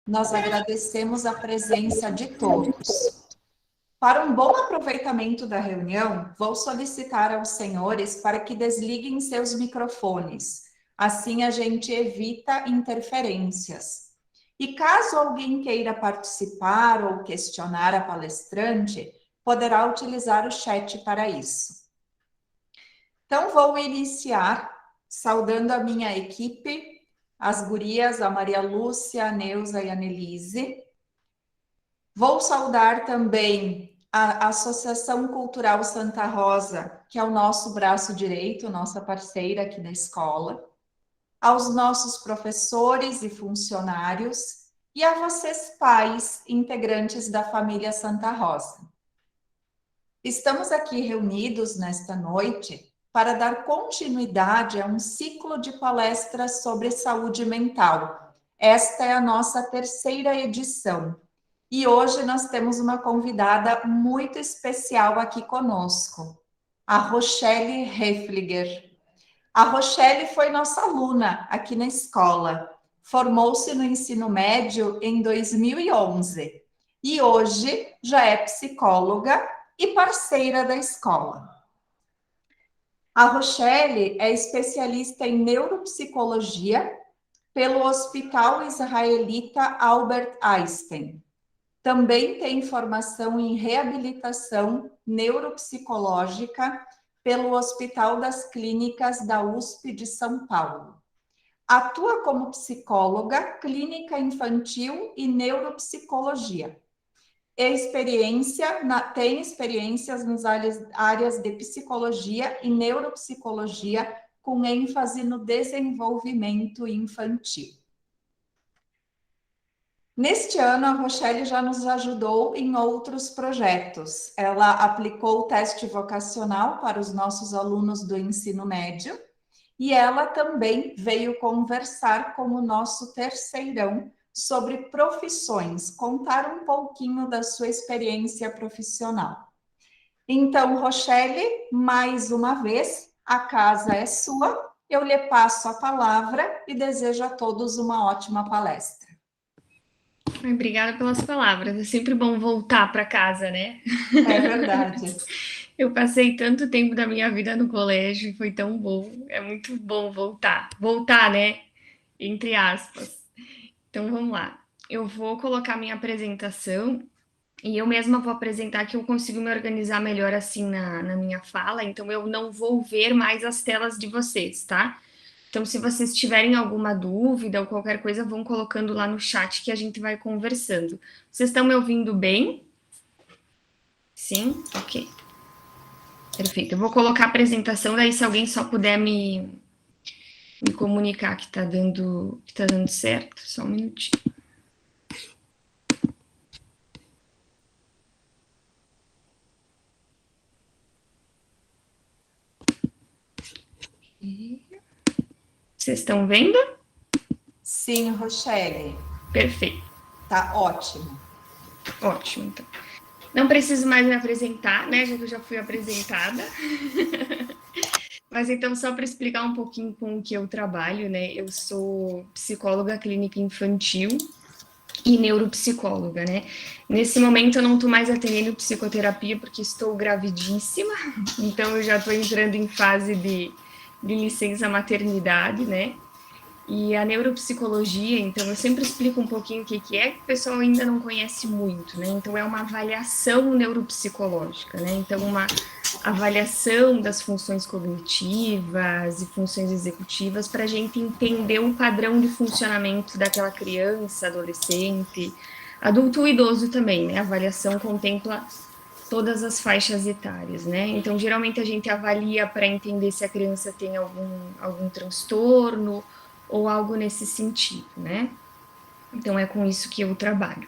Nós agradecemos a presença de todos. Para um bom aproveitamento da reunião, vou solicitar aos senhores para que desliguem seus microfones. Assim a gente evita interferências. E caso alguém queira participar ou questionar a palestrante, poderá utilizar o chat para isso. Então, vou iniciar saudando a minha equipe, as gurias, a Maria Lúcia, a Neuza e a Nelise. Vou saudar também a Associação Cultural Santa Rosa, que é o nosso braço direito, nossa parceira aqui da escola, aos nossos professores e funcionários e a vocês pais, integrantes da família Santa Rosa. Estamos aqui reunidos nesta noite para dar continuidade a um ciclo de palestras sobre saúde mental. Esta é a nossa terceira edição. E hoje nós temos uma convidada muito especial aqui conosco, a Rochelle Hefliger. A Rochelle foi nossa aluna aqui na escola. Formou-se no ensino médio em 2011 e hoje já é psicóloga e parceira da escola. A Rochelle é especialista em neuropsicologia pelo Hospital Israelita Albert Einstein. Também tem formação em reabilitação neuropsicológica pelo Hospital das Clínicas da USP de São Paulo. Atua como psicóloga, clínica infantil e neuropsicologia. Tem experiências nas áreas de psicologia e neuropsicologia, com ênfase no desenvolvimento infantil. Neste ano, a Rochelle já nos ajudou em outros projetos. Ela aplicou o teste vocacional para os nossos alunos do ensino médio e ela também veio conversar com o nosso terceirão sobre profissões, contar um pouquinho da sua experiência profissional. Então, Rochelle, mais uma vez, a casa é sua, eu lhe passo a palavra e desejo a todos uma ótima palestra. Obrigada pelas palavras, é sempre bom voltar para casa, né? É verdade. Eu passei tanto tempo da minha vida no colégio e foi tão bom, é muito bom voltar. Voltar, né? Entre aspas. Então vamos lá. Eu vou colocar minha apresentação e eu mesma vou apresentar que eu consigo me organizar melhor assim na minha fala, então eu não vou ver mais as telas de vocês, tá? Então, se vocês tiverem alguma dúvida ou qualquer coisa, vão colocando lá no chat que a gente vai conversando. Vocês estão me ouvindo bem? Sim? Ok. Perfeito. Eu vou colocar a apresentação, daí se alguém só puder me comunicar que tá dando certo, só um minutinho. Vocês estão vendo? Sim, Rochelle. Perfeito. Tá ótimo. Ótimo, então. Não preciso mais me apresentar, né? Já que eu já fui apresentada. Mas então, só para explicar um pouquinho com o que eu trabalho, né? Eu sou psicóloga clínica infantil e neuropsicóloga, né? Nesse momento eu não estou mais atendendo psicoterapia porque estou gravidíssima, então eu já estou entrando em fase de licença maternidade, né? E a neuropsicologia, então eu sempre explico um pouquinho o que é, que o pessoal ainda não conhece muito, né? Então é uma avaliação neuropsicológica, né? Então uma avaliação das funções cognitivas e funções executivas para a gente entender o padrão de funcionamento daquela criança, adolescente, adulto ou idoso também, né? A avaliação contempla todas as faixas etárias, né? Então, geralmente a gente avalia para entender se a criança tem algum transtorno ou algo nesse sentido, né? Então, é com isso que eu trabalho.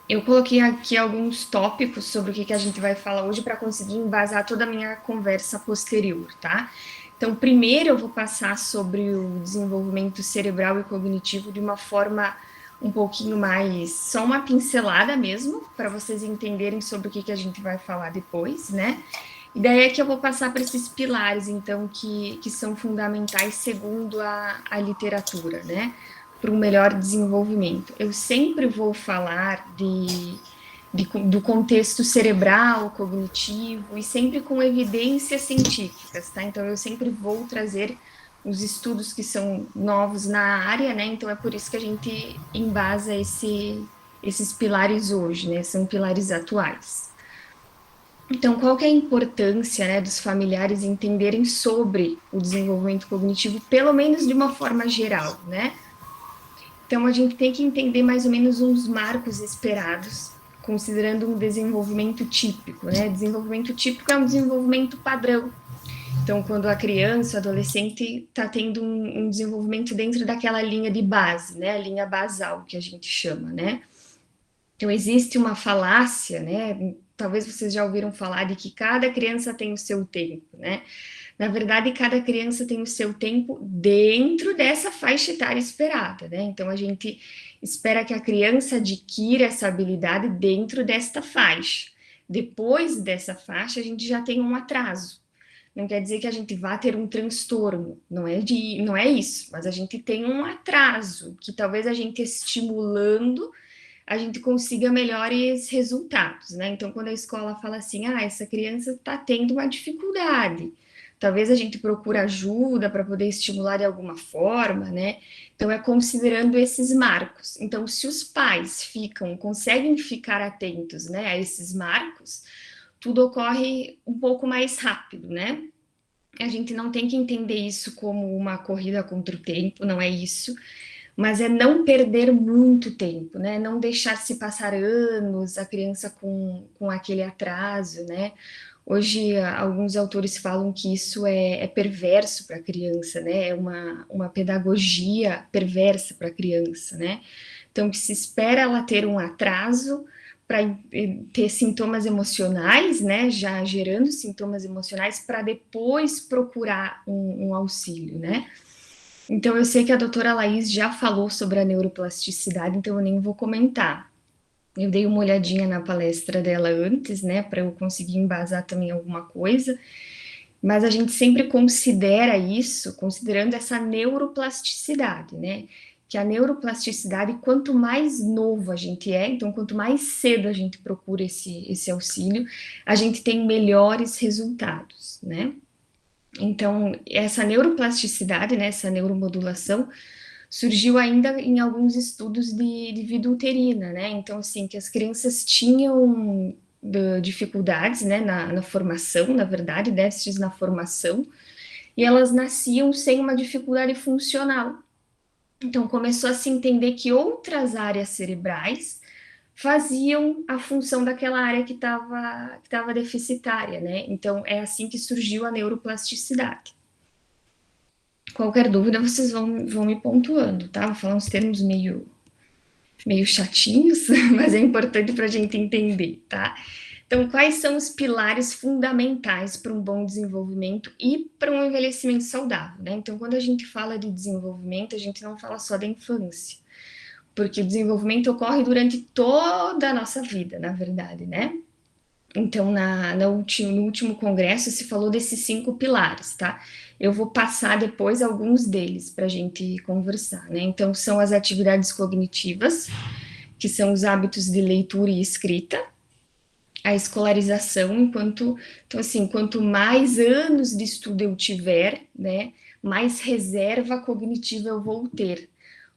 Eu coloquei aqui alguns tópicos sobre o que a gente vai falar hoje para conseguir embasar toda a minha conversa posterior, tá? Então, primeiro eu vou passar sobre o desenvolvimento cerebral e cognitivo de uma forma um pouquinho mais, só uma pincelada mesmo, para vocês entenderem sobre o que a gente vai falar depois, né? E daí é que eu vou passar para esses pilares, então, que são fundamentais segundo a literatura, né? para um melhor desenvolvimento. Eu sempre vou falar do contexto cerebral, cognitivo, e sempre com evidências científicas, tá? Então, eu sempre vou trazer os estudos que são novos na área, né? Então, é por isso que a gente embasa esses pilares hoje, né? São pilares atuais. Então, qual que é a importância, né, dos familiares entenderem sobre o desenvolvimento cognitivo, pelo menos de uma forma geral, né? Então, a gente tem que entender mais ou menos uns marcos esperados, considerando um desenvolvimento típico, né? Desenvolvimento típico é um desenvolvimento padrão. Então, quando a criança, o adolescente está tendo um desenvolvimento dentro daquela linha de base, né? A linha basal, que a gente chama, né? Então, existe uma falácia, né? Talvez vocês já ouviram falar de que cada criança tem o seu tempo, né? Na verdade, cada criança tem o seu tempo dentro dessa faixa etária esperada, né? Então, a gente espera que a criança adquira essa habilidade dentro desta faixa. Depois dessa faixa, a gente já tem um atraso. Não quer dizer que a gente vá ter um transtorno, não é isso, mas a gente tem um atraso, que talvez a gente estimulando, a gente consiga melhores resultados, né? Então, quando a escola fala assim, essa criança está tendo uma dificuldade, talvez a gente procure ajuda para poder estimular de alguma forma, né? Então, é considerando esses marcos. Então, se os pais conseguem ficar atentos, né, a esses marcos, tudo ocorre um pouco mais rápido, né? A gente não tem que entender isso como uma corrida contra o tempo, não é isso, mas é não perder muito tempo, né? Não deixar se passar anos, a criança com aquele atraso, né? Hoje, alguns autores falam que isso é perverso para a criança, né? É uma pedagogia perversa para a criança, né? Então, que se espera ela ter um atraso para ter sintomas emocionais, né? Já gerando sintomas emocionais, para depois procurar um auxílio, né? Então, eu sei que a doutora Laís já falou sobre a neuroplasticidade, então eu nem vou comentar. Eu dei uma olhadinha na palestra dela antes, né, para eu conseguir embasar também alguma coisa, mas a gente sempre considera isso, considerando essa neuroplasticidade, né, que a neuroplasticidade, quanto mais novo a gente é, então quanto mais cedo a gente procura esse auxílio, a gente tem melhores resultados, né. Então, essa neuroplasticidade, né, essa neuromodulação, surgiu ainda em alguns estudos de vida uterina, né? Então, assim, que as crianças tinham dificuldades, né, na formação, na verdade, déficits na formação, e elas nasciam sem uma dificuldade funcional. Então, começou a se entender que outras áreas cerebrais faziam a função daquela área que estava deficitária, né? Então, é assim que surgiu a neuroplasticidade. Qualquer dúvida, vocês vão me pontuando, tá? Vou falar uns termos meio chatinhos, mas é importante para a gente entender, tá? Então, quais são os pilares fundamentais para um bom desenvolvimento e para um envelhecimento saudável, né? Então, quando a gente fala de desenvolvimento, a gente não fala só da infância, porque o desenvolvimento ocorre durante toda a nossa vida, na verdade, né? Então, no último congresso se falou desses 5 pilares, tá? Eu vou passar depois alguns deles para a gente conversar, né? Então, são as atividades cognitivas, que são os hábitos de leitura e escrita, a escolarização, então, assim, quanto mais anos de estudo eu tiver, né, mais reserva cognitiva eu vou ter.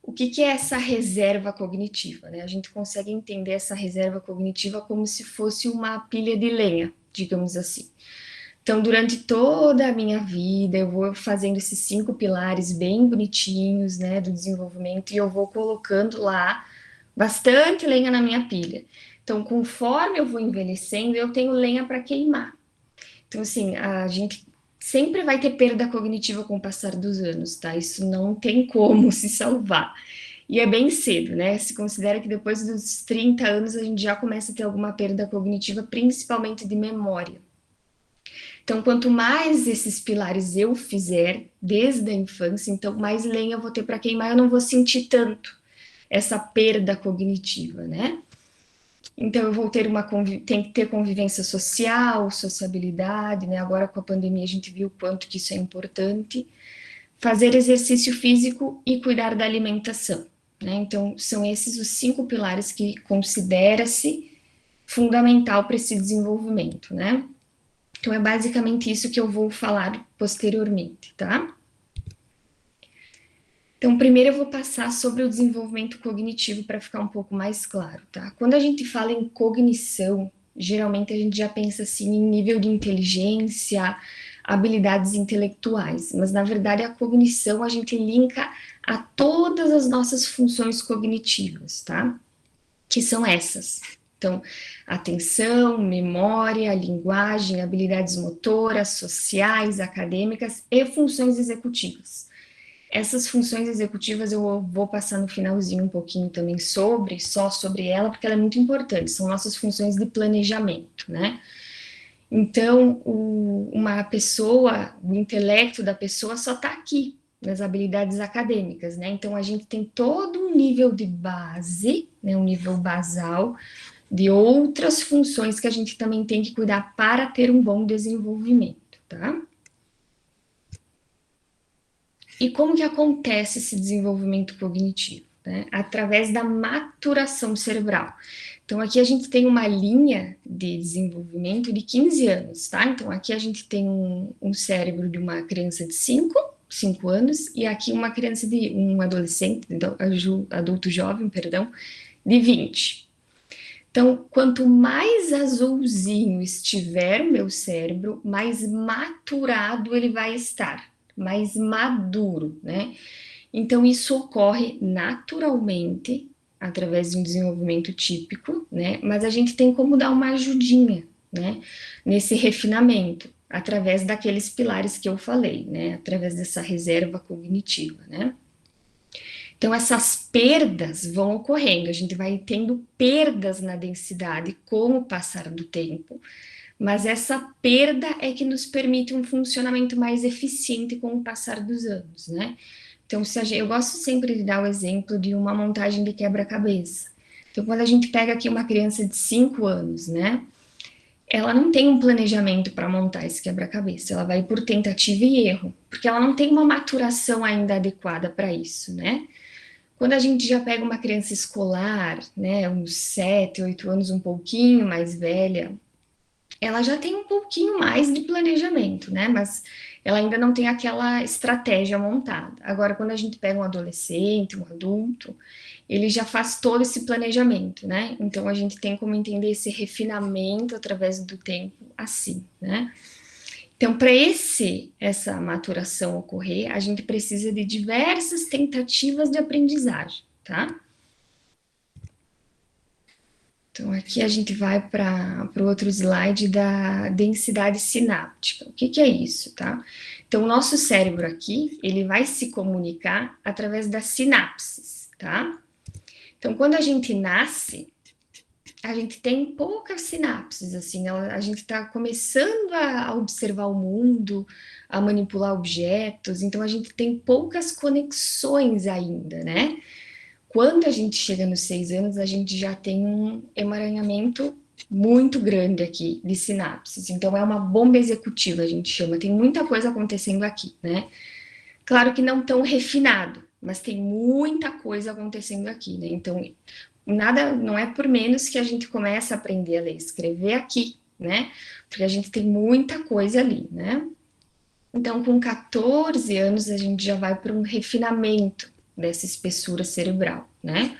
O que é essa reserva cognitiva, né? A gente consegue entender essa reserva cognitiva como se fosse uma pilha de lenha, digamos assim. Então, durante toda a minha vida, eu vou fazendo esses 5 pilares bem bonitinhos, né, do desenvolvimento, e eu vou colocando lá bastante lenha na minha pilha. Então, conforme eu vou envelhecendo, eu tenho lenha para queimar. Então, assim, a gente sempre vai ter perda cognitiva com o passar dos anos, tá? Isso não tem como se salvar. E é bem cedo, né? Se considera que depois dos 30 anos a gente já começa a ter alguma perda cognitiva, principalmente de memória. Então, quanto mais esses pilares eu fizer desde a infância, então mais lenha eu vou ter para queimar, eu não vou sentir tanto essa perda cognitiva, né? Então, eu vou ter tem que ter convivência social, sociabilidade, né? Agora, com a pandemia, a gente viu o quanto que isso é importante. Fazer exercício físico e cuidar da alimentação. né? Então, são esses os 5 pilares que considera-se fundamental para esse desenvolvimento, né? Então, é basicamente isso que eu vou falar posteriormente, tá? Então, primeiro eu vou passar sobre o desenvolvimento cognitivo para ficar um pouco mais claro, tá? Quando a gente fala em cognição, geralmente a gente já pensa assim em nível de inteligência, habilidades intelectuais, mas na verdade a cognição a gente linka a todas as nossas funções cognitivas, tá? Que são essas. Então, atenção, memória, linguagem, habilidades motoras, sociais, acadêmicas e funções executivas. Essas funções executivas eu vou passar no finalzinho um pouquinho também só sobre ela, porque ela é muito importante, são nossas funções de planejamento, né? Então, uma pessoa, o intelecto da pessoa só está aqui, nas habilidades acadêmicas, né? Então, a gente tem todo um nível de base, né, um nível basal, de outras funções que a gente também tem que cuidar para ter um bom desenvolvimento, tá? E como que acontece esse desenvolvimento cognitivo? Né? Através da maturação cerebral. Então, aqui a gente tem uma linha de desenvolvimento de 15 anos, tá? Então, aqui a gente tem um cérebro de uma criança de 5 anos, e aqui uma criança um adolescente, adulto jovem, perdão, de 20. Então, quanto mais azulzinho estiver o meu cérebro, mais maturado ele vai estar, mais maduro, né? Então, isso ocorre naturalmente, através de um desenvolvimento típico, né? Mas a gente tem como dar uma ajudinha, né? Nesse refinamento, através daqueles pilares que eu falei, né? Através dessa reserva cognitiva, né? Então, essas perdas vão ocorrendo, a gente vai tendo perdas na densidade com o passar do tempo, mas essa perda é que nos permite um funcionamento mais eficiente com o passar dos anos, né? Então, eu gosto sempre de dar o exemplo de uma montagem de quebra-cabeça. Então, quando a gente pega aqui uma criança de 5 anos, né? Ela não tem um planejamento para montar esse quebra-cabeça, ela vai por tentativa e erro, porque ela não tem uma maturação ainda adequada para isso, né? Quando a gente já pega uma criança escolar, né, uns 7, 8 anos, um pouquinho mais velha, ela já tem um pouquinho mais de planejamento, né, mas ela ainda não tem aquela estratégia montada. Agora, quando a gente pega um adolescente, um adulto, ele já faz todo esse planejamento, né, então a gente tem como entender esse refinamento através do tempo assim, né. Então, para essa maturação ocorrer, a gente precisa de diversas tentativas de aprendizagem, tá? Então, aqui a gente vai para o outro slide da densidade sináptica. O que é isso, tá? Então, o nosso cérebro aqui, ele vai se comunicar através das sinapses, tá? Então, quando a gente nasce, a gente tem poucas sinapses, assim, a gente está começando a observar o mundo, a manipular objetos, então a gente tem poucas conexões ainda, né? Quando a gente chega nos 6 anos, a gente já tem um emaranhamento muito grande aqui de sinapses, então é uma bomba executiva, a gente chama, tem muita coisa acontecendo aqui, né? Claro que não tão refinado, mas tem muita coisa acontecendo aqui, né? Então, nada, não é por menos que a gente começa a aprender a ler e escrever aqui, né? Porque a gente tem muita coisa ali, né? Então, com 14 anos, a gente já vai para um refinamento dessa espessura cerebral, né?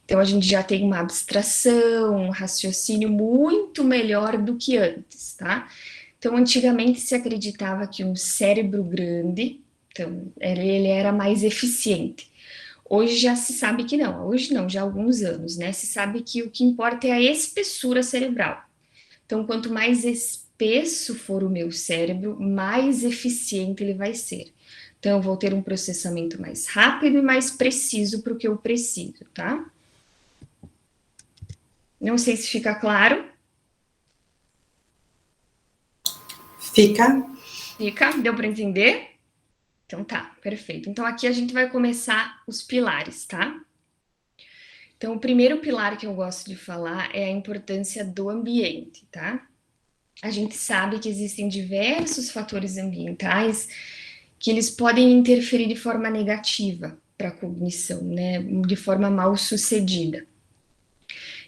Então, a gente já tem uma abstração, um raciocínio muito melhor do que antes, tá? Então, antigamente se acreditava que um cérebro grande, então, ele era mais eficiente. Hoje já se sabe que não, hoje não, já há alguns anos, né? Se sabe que o que importa é a espessura cerebral. Então, quanto mais espesso for o meu cérebro, mais eficiente ele vai ser. Então, eu vou ter um processamento mais rápido e mais preciso para o que eu preciso, tá? Não sei se fica claro. Fica. Fica? Deu para entender? Então tá, perfeito. Então aqui a gente vai começar os pilares, tá? Então o primeiro pilar que eu gosto de falar é a importância do ambiente, tá? A gente sabe que existem diversos fatores ambientais que eles podem interferir de forma negativa para a cognição, né? De forma mal sucedida.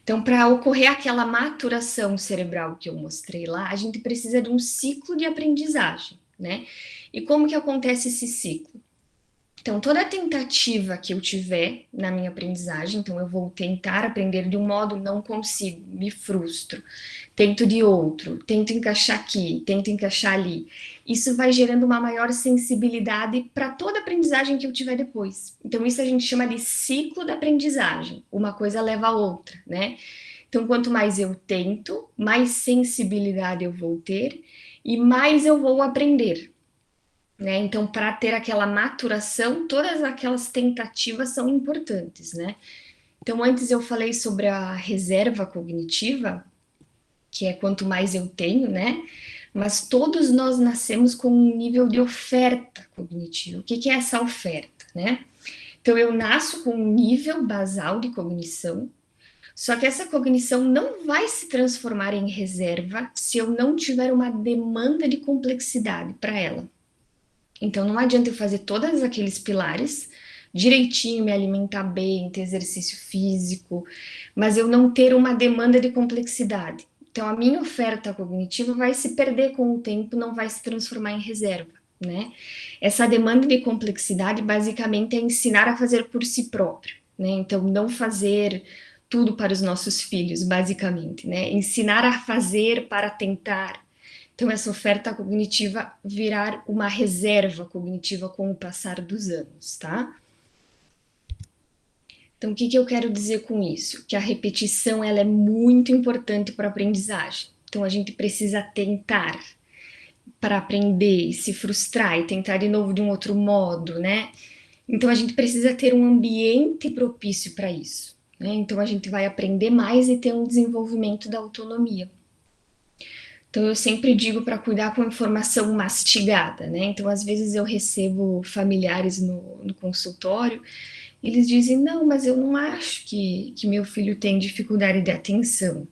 Então, para ocorrer aquela maturação cerebral que eu mostrei lá, a gente precisa de um ciclo de aprendizagem, né? E como que acontece esse ciclo? Então, toda tentativa que eu tiver na minha aprendizagem, então eu vou tentar aprender de um modo, não consigo, me frustro, tento de outro, tento encaixar aqui, tento encaixar ali. Isso vai gerando uma maior sensibilidade para toda aprendizagem que eu tiver depois. Então, isso a gente chama de ciclo da aprendizagem. Uma coisa leva a outra, né? Então, quanto mais eu tento, mais sensibilidade eu vou ter e mais eu vou aprender. Né? Então, para ter aquela maturação, todas aquelas tentativas são importantes, né? Então, antes eu falei sobre a reserva cognitiva, que é quanto mais eu tenho, né? Mas todos nós nascemos com um nível de oferta cognitiva. O que é essa oferta, né? Então, eu nasço com um nível basal de cognição, só que essa cognição não vai se transformar em reserva se eu não tiver uma demanda de complexidade para ela. Então, não adianta eu fazer todos aqueles pilares direitinho, me alimentar bem, ter exercício físico, mas eu não ter uma demanda de complexidade. Então, a minha oferta cognitiva vai se perder com o tempo, não vai se transformar em reserva, né? Essa demanda de complexidade, basicamente, é ensinar a fazer por si próprio, né? Então, não fazer tudo para os nossos filhos, basicamente, né? Ensinar a fazer para tentar. Então, essa oferta cognitiva virar uma reserva cognitiva com o passar dos anos, tá? Então, o que eu quero dizer com isso? Que a repetição, ela é muito importante para a aprendizagem. Então, a gente precisa tentar para aprender, se frustrar e tentar de novo de um outro modo, né? Então, a gente precisa ter um ambiente propício para isso, né? Então, a gente vai aprender mais e ter um desenvolvimento da autonomia. Então, eu sempre digo para cuidar com informação mastigada, né? Então, às vezes eu recebo familiares no consultório, e eles dizem, não, mas eu não acho que meu filho tem dificuldade de atenção.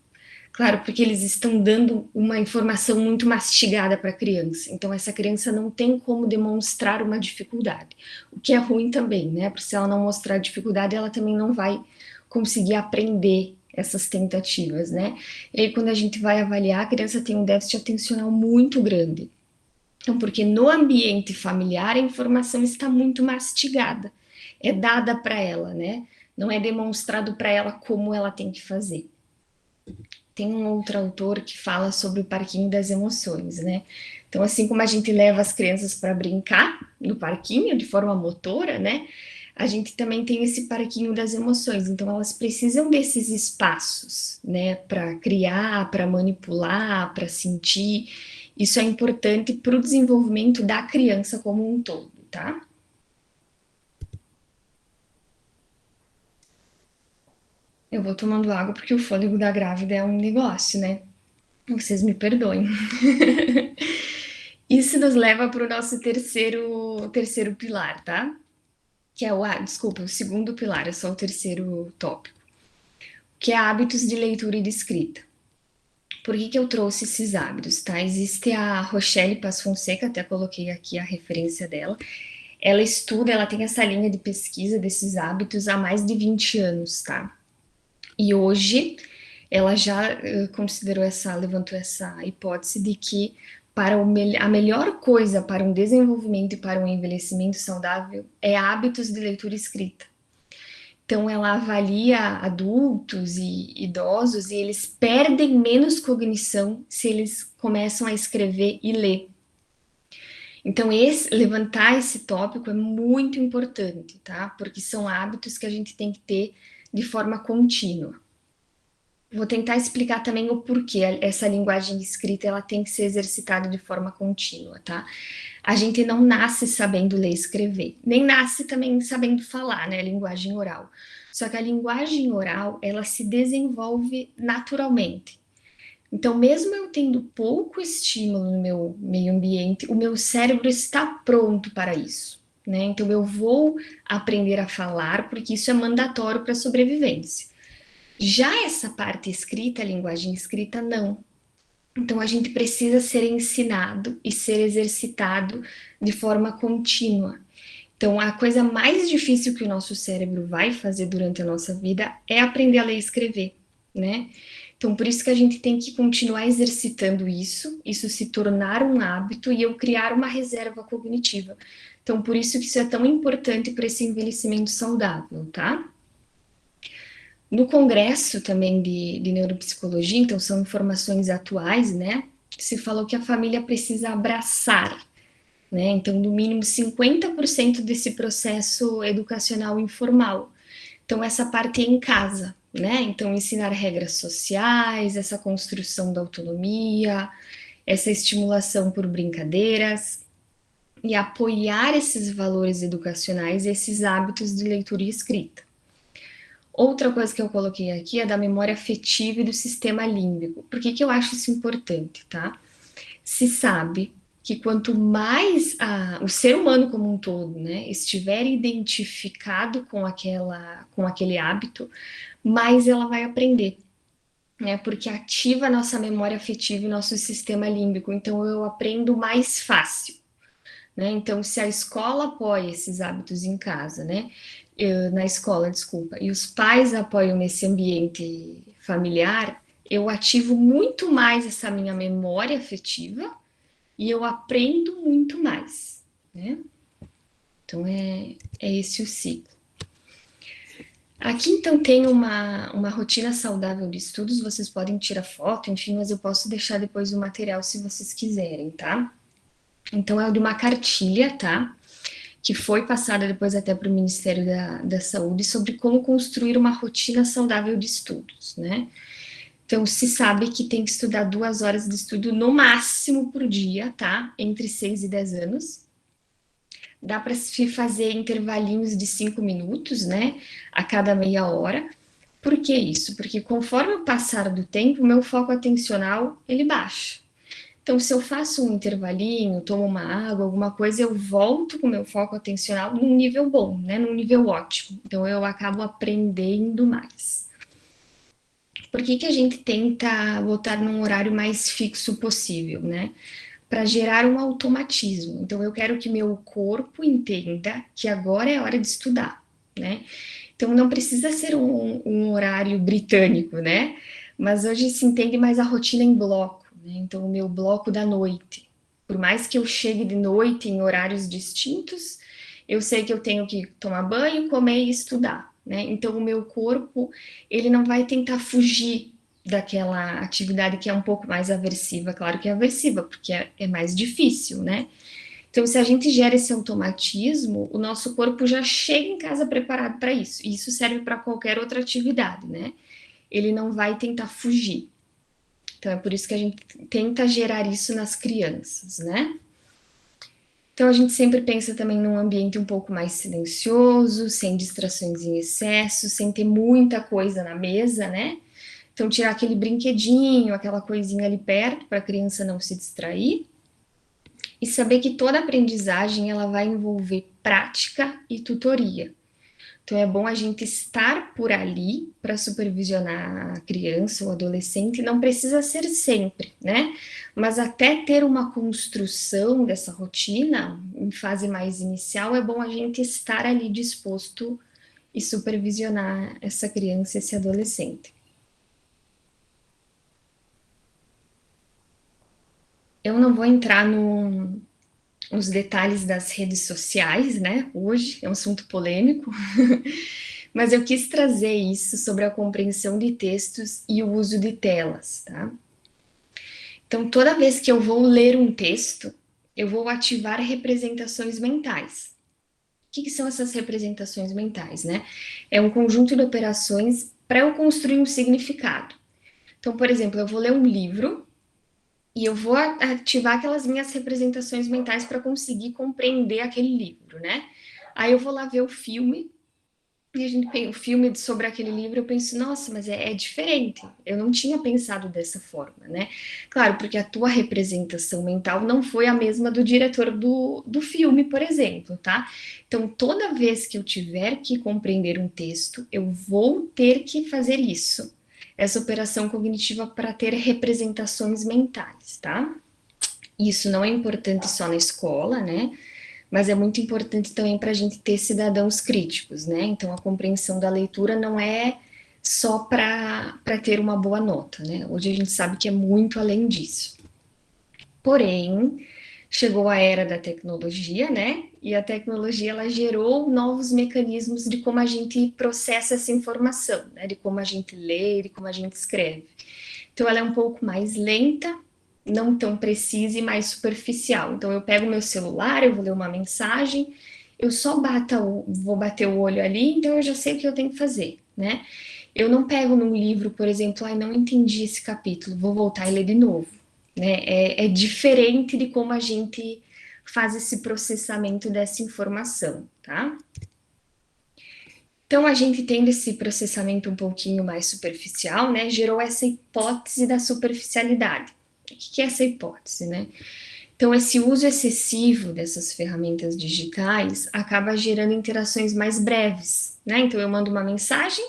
Claro, porque eles estão dando uma informação muito mastigada para a criança. Então, essa criança não tem como demonstrar uma dificuldade. O que é ruim também, né? Porque se ela não mostrar dificuldade, ela também não vai conseguir aprender essas tentativas, né? E aí, quando a gente vai avaliar, a criança tem um déficit atencional muito grande. Então, porque no ambiente familiar a informação está muito mastigada, é dada para ela, né? Não é demonstrado para ela como ela tem que fazer. Tem um outro autor que fala sobre o parquinho das emoções, né? Então, assim como a gente leva as crianças para brincar no parquinho de forma motora, né? A gente também tem esse parquinho das emoções, então elas precisam desses espaços, né, para criar, para manipular, para sentir. Isso é importante para o desenvolvimento da criança como um todo, tá? Eu vou tomando água porque o fôlego da grávida é um negócio, né? Vocês me perdoem. Isso nos leva para o nosso terceiro pilar, tá? Que é o segundo pilar, é só o terceiro tópico, que é hábitos de leitura e de escrita. Por que eu trouxe esses hábitos, tá? Existe a Rochelle Paz Fonseca, até coloquei aqui a referência dela. Ela estuda, ela tem essa linha de pesquisa desses hábitos há mais de 20 anos, tá? E hoje ela já levantou essa hipótese de que a melhor coisa para um desenvolvimento e para um envelhecimento saudável é hábitos de leitura e escrita. Então, ela avalia adultos e idosos e eles perdem menos cognição se eles começam a escrever e ler. Então, levantar esse tópico é muito importante, tá? Porque são hábitos que a gente tem que ter de forma contínua. Vou tentar explicar também o porquê essa linguagem escrita ela tem que ser exercitada de forma contínua, tá? A gente não nasce sabendo ler e escrever, nem nasce também sabendo falar, né? Linguagem oral. Só que a linguagem oral, ela se desenvolve naturalmente. Então, mesmo eu tendo pouco estímulo no meu meio ambiente, o meu cérebro está pronto para isso, né? Então, eu vou aprender a falar, porque isso é mandatório para a sobrevivência. Já essa parte escrita, a linguagem escrita, não. Então, a gente precisa ser ensinado e ser exercitado de forma contínua. Então, a coisa mais difícil que o nosso cérebro vai fazer durante a nossa vida é aprender a ler e escrever, né? Então, por isso que a gente tem que continuar exercitando isso se tornar um hábito e eu criar uma reserva cognitiva. Então, por isso que isso é tão importante para esse envelhecimento saudável, tá? No congresso também de neuropsicologia, então são informações atuais, né? Se falou que a família precisa abraçar, né? Então, no mínimo 50% desse processo educacional informal. Então, essa parte é em casa, né? Então, ensinar regras sociais, essa construção da autonomia, essa estimulação por brincadeiras e apoiar esses valores educacionais, esses hábitos de leitura e escrita. Outra coisa que eu coloquei aqui é da memória afetiva e do sistema límbico. Por que eu acho isso importante, tá? Se sabe que quanto mais o ser humano como um todo, né, estiver identificado com aquele hábito, mais ela vai aprender, né, porque ativa a nossa memória afetiva e nosso sistema límbico, então eu aprendo mais fácil, né, então se a escola apoia esses hábitos em casa, né, na escola, desculpa, e os pais apoiam nesse ambiente familiar, eu ativo muito mais essa minha memória afetiva, e eu aprendo muito mais, né? Então, é esse o ciclo. Aqui, então, tem uma rotina saudável de estudos, vocês podem tirar foto, enfim, mas eu posso deixar depois o material se vocês quiserem, tá? Então, é de uma cartilha, tá? Que foi passada depois até para o Ministério da Saúde sobre como construir uma rotina saudável de estudos, né? Então, se sabe que tem que estudar 2 horas de estudo no máximo por dia, tá? Entre 6 e 10 anos. Dá para se fazer intervalinhos de 5 minutos, né? A cada meia hora. Por que isso? Porque conforme o passar do tempo, o meu foco atencional, ele baixa. Então, se eu faço um intervalinho, tomo uma água, alguma coisa, eu volto com o meu foco atencional num nível bom, né? Num nível ótimo. Então, eu acabo aprendendo mais. Por que a gente tenta botar num horário mais fixo possível, né? Para gerar um automatismo. Então, eu quero que meu corpo entenda que agora é hora de estudar, né? Então, não precisa ser um horário britânico, né? Mas hoje se entende mais a rotina em bloco, né? Então, o meu bloco da noite. Por mais que eu chegue de noite em horários distintos, eu sei que eu tenho que tomar banho, comer e estudar, né? Então, o meu corpo, ele não vai tentar fugir daquela atividade que é um pouco mais aversiva, claro que é aversiva, porque é mais difícil, né? Então, se a gente gera esse automatismo, o nosso corpo já chega em casa preparado para isso. E isso serve para qualquer outra atividade, né? Ele não vai tentar fugir. Então, é por isso que a gente tenta gerar isso nas crianças, né? Então, a gente sempre pensa também num ambiente um pouco mais silencioso, sem distrações em excesso, sem ter muita coisa na mesa, né? Então, tirar aquele brinquedinho, aquela coisinha ali perto, para a criança não se distrair. E saber que toda aprendizagem, ela vai envolver prática e tutoria. Então, é bom a gente estar por ali para supervisionar a criança ou adolescente, não precisa ser sempre, né? Mas até ter uma construção dessa rotina, em fase mais inicial, é bom a gente estar ali disposto e supervisionar essa criança, esse adolescente. Eu não vou entrar nos detalhes das redes sociais, né? Hoje é um assunto polêmico, mas eu quis trazer isso sobre a compreensão de textos e o uso de telas, tá? Então, toda vez que eu vou ler um texto, eu vou ativar representações mentais. O que são essas representações mentais, né? É um conjunto de operações para eu construir um significado. Então, por exemplo, eu vou ler um livro e eu vou ativar aquelas minhas representações mentais para conseguir compreender aquele livro, né? Aí eu vou lá ver o filme, e o filme sobre aquele livro, eu penso, nossa, mas é diferente. Eu não tinha pensado dessa forma, né? Claro, porque a tua representação mental não foi a mesma do diretor do filme, por exemplo, tá? Então, toda vez que eu tiver que compreender um texto, eu vou ter que fazer isso. Essa operação cognitiva para ter representações mentais, tá? Isso não é importante só na escola, né? mas é muito importante também para a gente ter cidadãos críticos, né? Então, a compreensão da leitura não é só para ter uma boa nota, né? Hoje a gente sabe que é muito além disso. Porém, chegou a era da tecnologia, né? E a tecnologia, ela gerou novos mecanismos de como a gente processa essa informação, né? De como a gente lê, de como a gente escreve. Então, ela é um pouco mais lenta, não tão precisa e mais superficial. Então, eu pego meu celular, eu vou ler uma mensagem, eu só vou bater o olho ali, então eu já sei o que eu tenho que fazer, né? Eu não pego num livro, por exemplo, não entendi esse capítulo, vou voltar e ler de novo, né? É diferente de como a gente faz esse processamento dessa informação, tá? Então, a gente tendo esse processamento um pouquinho mais superficial, né, gerou essa hipótese da superficialidade. O que é essa hipótese, né? Então, esse uso excessivo dessas ferramentas digitais acaba gerando interações mais breves, né? Então, eu mando uma mensagem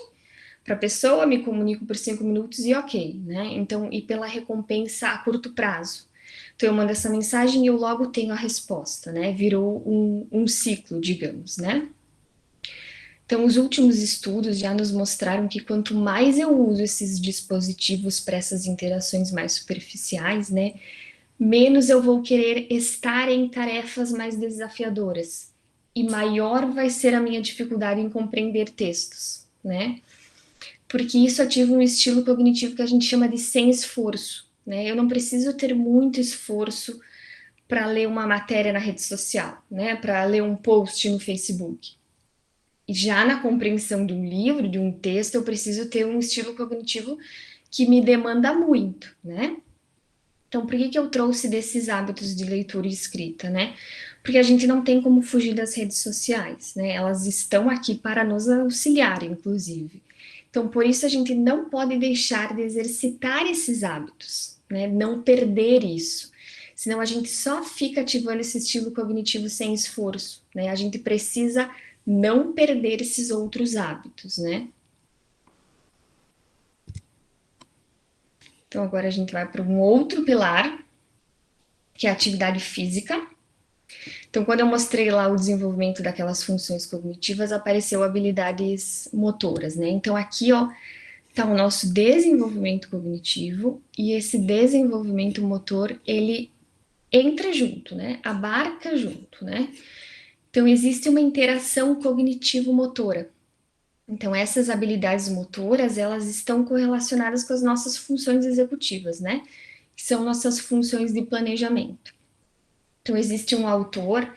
para a pessoa, me comunico por 5 minutos e ok, né? Então, e pela recompensa a curto prazo. Então, eu mando essa mensagem e eu logo tenho a resposta, né? Virou um ciclo, digamos, né? Então, os últimos estudos já nos mostraram que quanto mais eu uso esses dispositivos para essas interações mais superficiais, né, menos eu vou querer estar em tarefas mais desafiadoras e maior vai ser a minha dificuldade em compreender textos, né? Porque isso ativa um estilo cognitivo que a gente chama de sem esforço, né? Eu não preciso ter muito esforço para ler uma matéria na rede social, né? Para ler um post no Facebook. E já na compreensão de um livro, de um texto, eu preciso ter um estilo cognitivo que me demanda muito, né? Então, por que eu trouxe desses hábitos de leitura e escrita, né? Porque a gente não tem como fugir das redes sociais, né? Elas estão aqui para nos auxiliar, inclusive. Então, por isso a gente não pode deixar de exercitar esses hábitos, né? Não perder isso. Senão a gente só fica ativando esse estilo cognitivo sem esforço, né? A gente precisa não perder esses outros hábitos, né? Então, agora a gente vai para um outro pilar, que é a atividade física. Então, quando eu mostrei lá o desenvolvimento daquelas funções cognitivas, apareceu habilidades motoras, né? Então, aqui, ó, tá o nosso desenvolvimento cognitivo, e esse desenvolvimento motor, ele entra junto, né? Abarca junto, né? Então, existe uma interação cognitivo-motora. Então, essas habilidades motoras, elas estão correlacionadas com as nossas funções executivas, né? Que são nossas funções de planejamento. Então, existe um autor,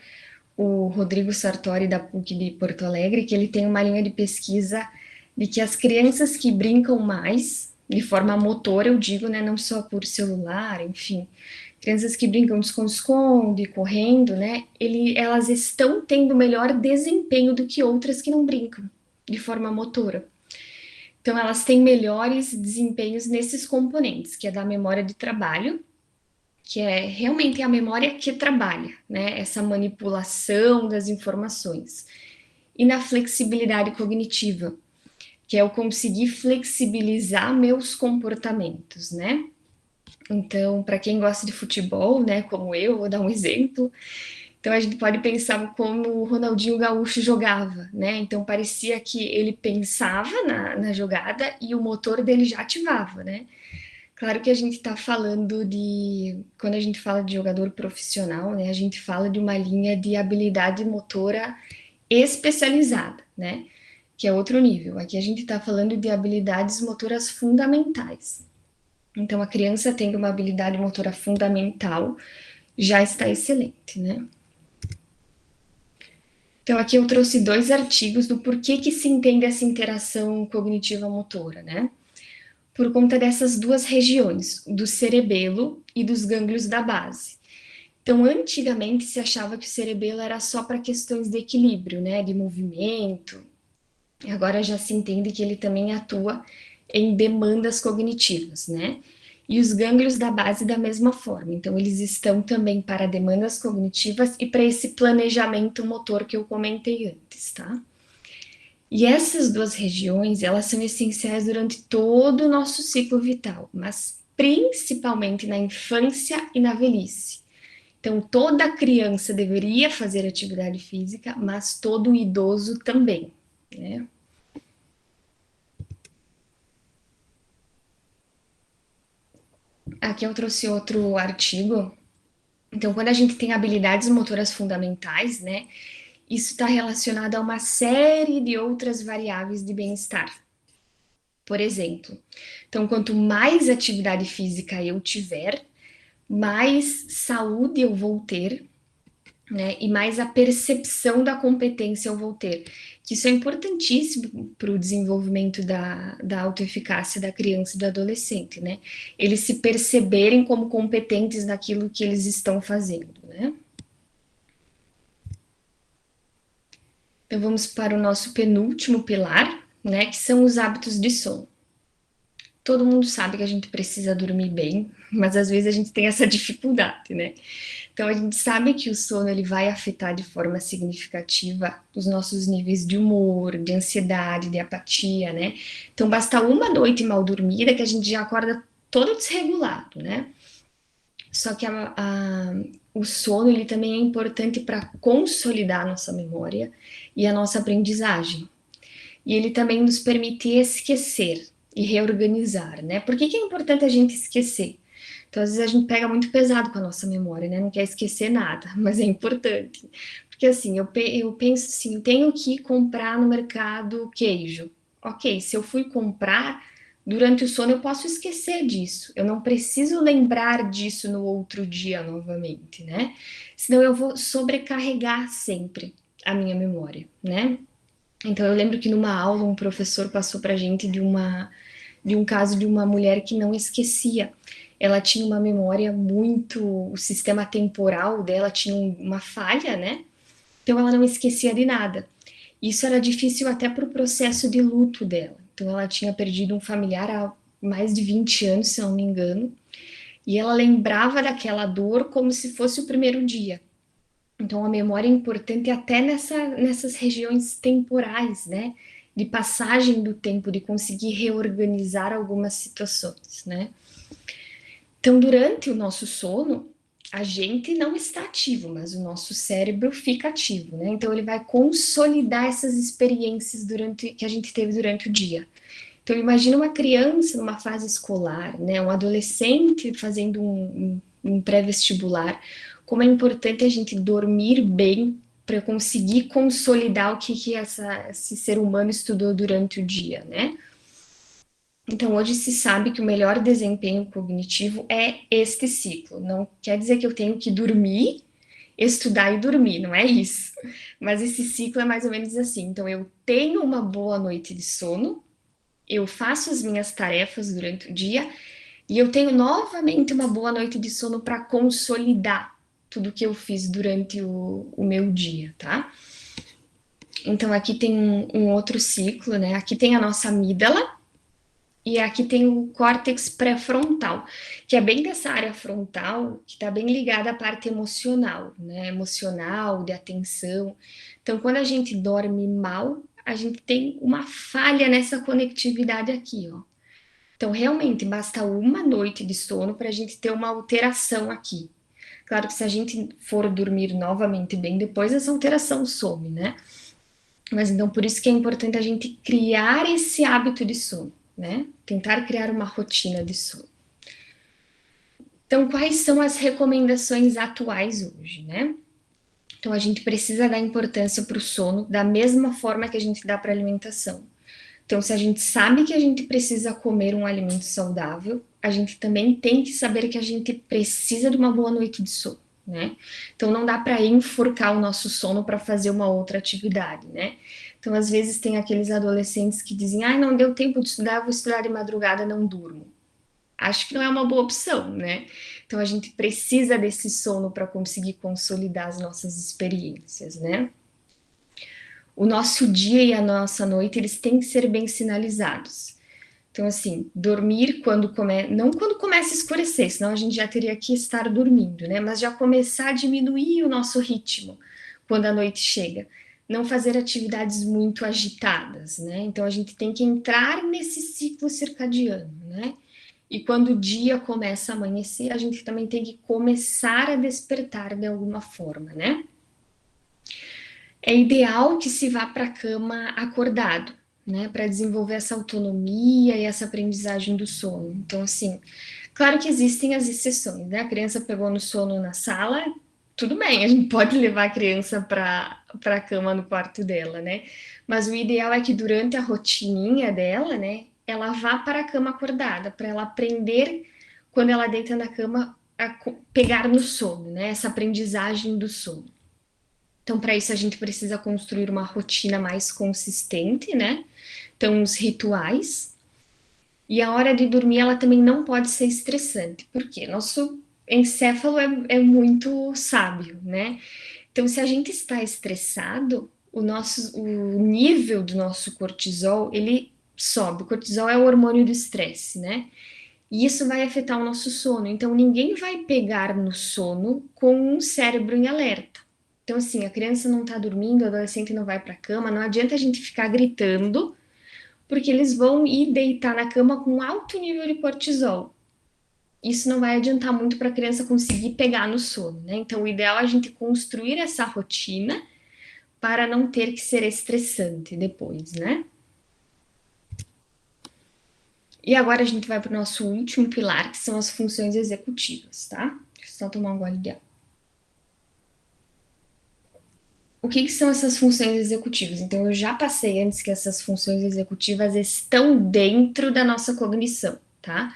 o Rodrigo Sartori, da PUC de Porto Alegre, que ele tem uma linha de pesquisa de que as crianças que brincam mais, de forma motora, eu digo, né? Não só por celular, enfim, crianças que brincam de esconde-esconde, correndo, né? Elas estão tendo melhor desempenho do que outras que não brincam de forma motora. Então, elas têm melhores desempenhos nesses componentes, que é da memória de trabalho, que é realmente a memória que trabalha, né? Essa manipulação das informações. E na flexibilidade cognitiva, que é eu conseguir flexibilizar meus comportamentos, né? Então, para quem gosta de futebol, né, como eu, vou dar um exemplo. Então, a gente pode pensar como o Ronaldinho Gaúcho jogava, né? Então, parecia que ele pensava na jogada e o motor dele já ativava, né? Claro que a gente está falando de... Quando a gente fala de jogador profissional, né? A gente fala de uma linha de habilidade motora especializada, né? Que é outro nível. Aqui a gente está falando de habilidades motoras fundamentais. Então, a criança tendo uma habilidade motora fundamental já está excelente, né? Então, aqui eu trouxe 2 artigos do porquê que se entende essa interação cognitiva motora, né? Por conta dessas 2 regiões, do cerebelo e dos gânglios da base. Então, antigamente se achava que o cerebelo era só para questões de equilíbrio, né? De movimento. Agora já se entende que ele também atua em demandas cognitivas, né? E os gânglios da base da mesma forma. Então, eles estão também para demandas cognitivas e para esse planejamento motor que eu comentei antes, tá? E essas 2 regiões, elas são essenciais durante todo o nosso ciclo vital, mas principalmente na infância e na velhice. Então, toda criança deveria fazer atividade física, mas todo idoso também, né? Aqui eu trouxe outro artigo. Então, quando a gente tem habilidades motoras fundamentais, né, isso está relacionado a uma série de outras variáveis de bem-estar. Por exemplo, então, quanto mais atividade física eu tiver, mais saúde eu vou ter, né? E mais a percepção da competência eu vou ter. Que isso é importantíssimo para o desenvolvimento da autoeficácia da criança e do adolescente, né? Eles se perceberem como competentes naquilo que eles estão fazendo, né? Então vamos para o nosso penúltimo pilar, né? Que são os hábitos de sono. Todo mundo sabe que a gente precisa dormir bem, mas às vezes a gente tem essa dificuldade, né? Então a gente sabe que o sono ele vai afetar de forma significativa os nossos níveis de humor, de ansiedade, de apatia, né? Então basta uma noite mal dormida que a gente já acorda todo desregulado, né? Só que o sono ele também é importante para consolidar a nossa memória e a nossa aprendizagem. E ele também nos permite esquecer e reorganizar, né? Por que é importante a gente esquecer? Então, às vezes a gente pega muito pesado com a nossa memória, né? Não quer esquecer nada, mas é importante. Porque assim, eu penso assim, tenho que comprar no mercado queijo. Ok, se eu fui comprar, durante o sono eu posso esquecer disso. Eu não preciso lembrar disso no outro dia novamente, né? Senão eu vou sobrecarregar sempre a minha memória, né? Então eu lembro que numa aula um professor passou pra gente de um caso de uma mulher que não esquecia. Ela tinha uma memória muito, o sistema temporal dela tinha uma falha, né? Então ela não esquecia de nada. Isso era difícil até para o processo de luto dela. Então ela tinha perdido um familiar há mais de 20 anos, se não me engano, e ela lembrava daquela dor como se fosse o primeiro dia. Então a memória é importante até nessas regiões temporais, né? De passagem do tempo, de conseguir reorganizar algumas situações, né? Então, durante o nosso sono, a gente não está ativo, mas o nosso cérebro fica ativo, né? Então, ele vai consolidar essas experiências que a gente teve durante o dia. Então, imagina uma criança numa fase escolar, né? Um adolescente fazendo um pré-vestibular. Como é importante a gente dormir bem para conseguir consolidar o que esse ser humano estudou durante o dia, né? Então, hoje se sabe que o melhor desempenho cognitivo é este ciclo. Não quer dizer que eu tenho que dormir, estudar e dormir, não é isso. Mas esse ciclo é mais ou menos assim. Então, eu tenho uma boa noite de sono, eu faço as minhas tarefas durante o dia e eu tenho novamente uma boa noite de sono para consolidar tudo que eu fiz durante o meu dia, tá? Então, aqui tem um outro ciclo, né? Aqui tem a nossa amígdala, e aqui tem o córtex pré-frontal, que é bem dessa área frontal, que está bem ligada à parte emocional, né? Emocional, de atenção. Então, quando a gente dorme mal, a gente tem uma falha nessa conectividade aqui, ó. Então, realmente, basta uma noite de sono para a gente ter uma alteração aqui. Claro que se a gente for dormir novamente bem, depois essa alteração some, né? Mas então, por isso que é importante a gente criar esse hábito de sono, né? Tentar criar uma rotina de sono. Então, quais são as recomendações atuais hoje, né? Então, a gente precisa dar importância para o sono da mesma forma que a gente dá para a alimentação. Então, se a gente sabe que a gente precisa comer um alimento saudável, a gente também tem que saber que a gente precisa de uma boa noite de sono, né? Então, não dá para enforcar o nosso sono para fazer uma outra atividade, né? Então, às vezes, tem aqueles adolescentes que dizem, não deu tempo de estudar, vou estudar de madrugada, não durmo. Acho que não é uma boa opção, né? Então, a gente precisa desse sono para conseguir consolidar as nossas experiências, né? O nosso dia e a nossa noite, eles têm que ser bem sinalizados. Então, assim, dormir não quando começa a escurecer, senão a gente já teria que estar dormindo, né? Mas já começar a diminuir o nosso ritmo quando a noite chega. Não fazer atividades muito agitadas, né? Então, a gente tem que entrar nesse ciclo circadiano, né? E quando o dia começa a amanhecer, a gente também tem que começar a despertar de alguma forma, né? É ideal que se vá para a cama acordado, né? Para desenvolver essa autonomia e essa aprendizagem do sono. Então, assim, claro que existem as exceções, né? A criança pegou no sono na sala, tudo bem, a gente pode levar a criança para a cama no quarto dela, né? Mas o ideal é que durante a rotininha dela, né, ela vá para a cama acordada, para ela aprender quando ela deita na cama a pegar no sono, né? Essa aprendizagem do sono. Então, para isso, a gente precisa construir uma rotina mais consistente, né? Então, os rituais. E a hora de dormir, ela também não pode ser estressante, porque nosso encéfalo é muito sábio, né? Então, se a gente está estressado, o nível do nosso cortisol, ele sobe. O cortisol é o hormônio do estresse, né? E isso vai afetar o nosso sono. Então, ninguém vai pegar no sono com um cérebro em alerta. Então, assim, a criança não está dormindo, o adolescente não vai para a cama, não adianta a gente ficar gritando, porque eles vão ir deitar na cama com alto nível de cortisol. Isso não vai adiantar muito para a criança conseguir pegar no sono, né? Então, o ideal é a gente construir essa rotina para não ter que ser estressante depois, né? E agora a gente vai para o nosso último pilar, que são as funções executivas, tá? Deixa eu só tomar um gole de água. O que são essas funções executivas? Então, eu já passei antes que essas funções executivas estão dentro da nossa cognição, tá?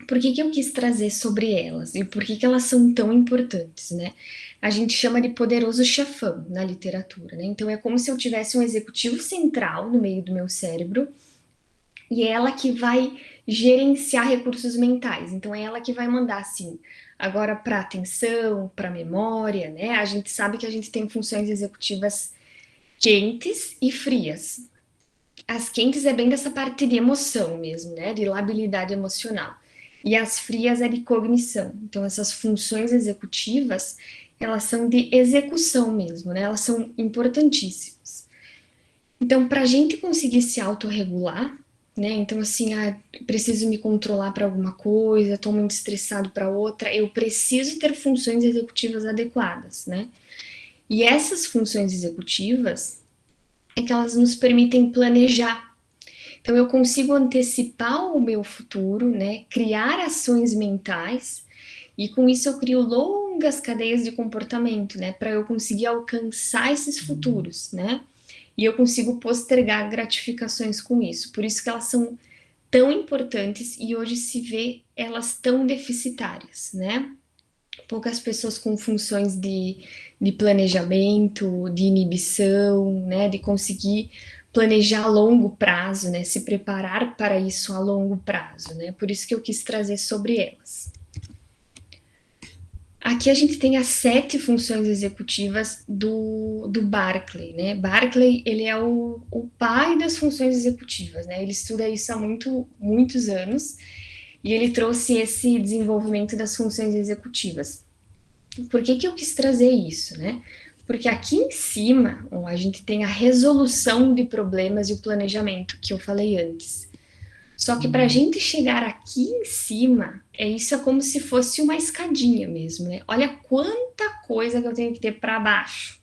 Por que eu quis trazer sobre elas e por que elas são tão importantes, né? A gente chama de poderoso chefão na literatura, né? Então, é como se eu tivesse um executivo central no meio do meu cérebro e é ela que vai gerenciar recursos mentais. Então, é ela que vai mandar, assim, agora para atenção, para memória, né? A gente sabe que a gente tem funções executivas quentes e frias. As quentes é bem dessa parte de emoção mesmo, né? De labilidade emocional. E as frias é de cognição. Então, essas funções executivas, elas são de execução mesmo, né? Elas são importantíssimas. Então, para a gente conseguir se autorregular, né? Então, assim, preciso me controlar para alguma coisa, estou muito estressado para outra, eu preciso ter funções executivas adequadas, né? E essas funções executivas é que elas nos permitem planejar. Então, eu consigo antecipar o meu futuro, né? Criar ações mentais, e com isso eu crio longas cadeias de comportamento, né? Para eu conseguir alcançar esses futuros, né? E eu consigo postergar gratificações com isso. Por isso que elas são tão importantes e hoje se vê elas tão deficitárias, né? Poucas pessoas com funções de planejamento, de inibição, né? De conseguir planejar a longo prazo, né? Se preparar para isso a longo prazo, né? Por isso que eu quis trazer sobre elas. Aqui a gente tem as 7 funções executivas do Barclay, né? Barclay, ele é o pai das funções executivas, né? Ele estuda isso há muitos anos e ele trouxe esse desenvolvimento das funções executivas. Por que eu quis trazer isso, né? Porque aqui em cima, a gente tem a resolução de problemas e o planejamento, que eu falei antes. Só que para a gente chegar aqui em cima, isso é como se fosse uma escadinha mesmo, né? Olha quanta coisa que eu tenho que ter para baixo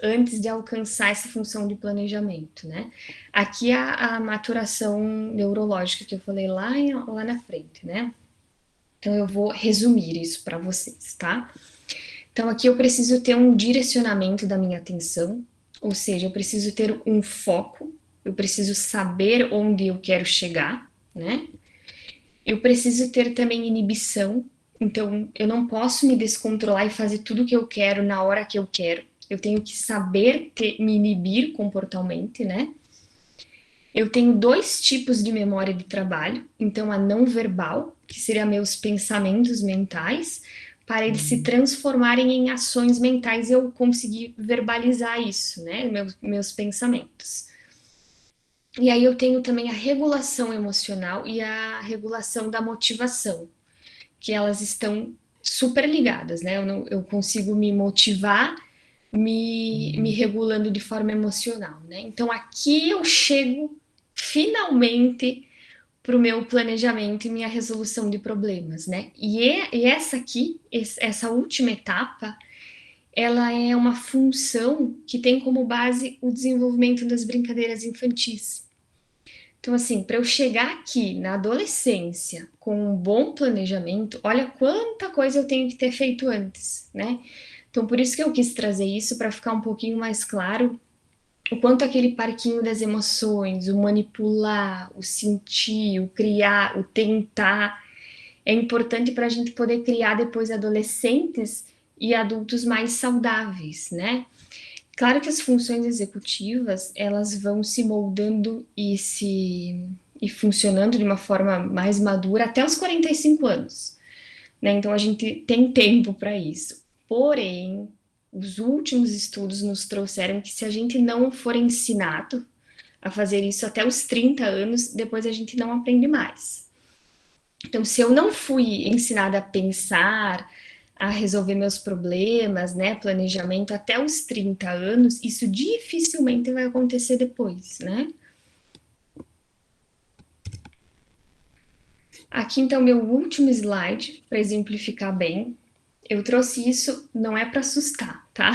antes de alcançar essa função de planejamento, né? Aqui é a maturação neurológica que eu falei lá na frente, né? Então eu vou resumir isso para vocês, tá? Então aqui eu preciso ter um direcionamento da minha atenção, ou seja, eu preciso ter um foco, eu preciso saber onde eu quero chegar, né? Eu preciso ter também inibição, então eu não posso me descontrolar e fazer tudo o que eu quero na hora que eu quero. Eu tenho que saber me inibir comportalmente, né? Eu tenho 2 tipos de memória de trabalho, então a não verbal, que seria meus pensamentos mentais, para eles se transformarem em ações mentais e eu conseguir verbalizar isso, né? Meus pensamentos. E aí eu tenho também a regulação emocional e a regulação da motivação, que elas estão super ligadas, né? Eu consigo me motivar me regulando de forma emocional, né? Então aqui eu chego finalmente para o meu planejamento e minha resolução de problemas, né? E essa aqui, essa última etapa, ela é uma função que tem como base o desenvolvimento das brincadeiras infantis. Então, assim, para eu chegar aqui na adolescência com um bom planejamento, olha quanta coisa eu tenho que ter feito antes, né? Então, por isso que eu quis trazer isso para ficar um pouquinho mais claro o quanto aquele parquinho das emoções, o manipular, o sentir, o criar, o tentar, é importante para a gente poder criar depois adolescentes e adultos mais saudáveis, né? Claro que as funções executivas, elas vão se moldando e funcionando de uma forma mais madura até os 45 anos, né? Então a gente tem tempo para isso. Porém, os últimos estudos nos trouxeram que se a gente não for ensinado a fazer isso até os 30 anos, depois a gente não aprende mais. Então, se eu não fui ensinada a pensar, a resolver meus problemas, né, planejamento até os 30 anos, isso dificilmente vai acontecer depois, né? Aqui, então, meu último slide, para exemplificar bem. Eu trouxe isso, não é para assustar, tá?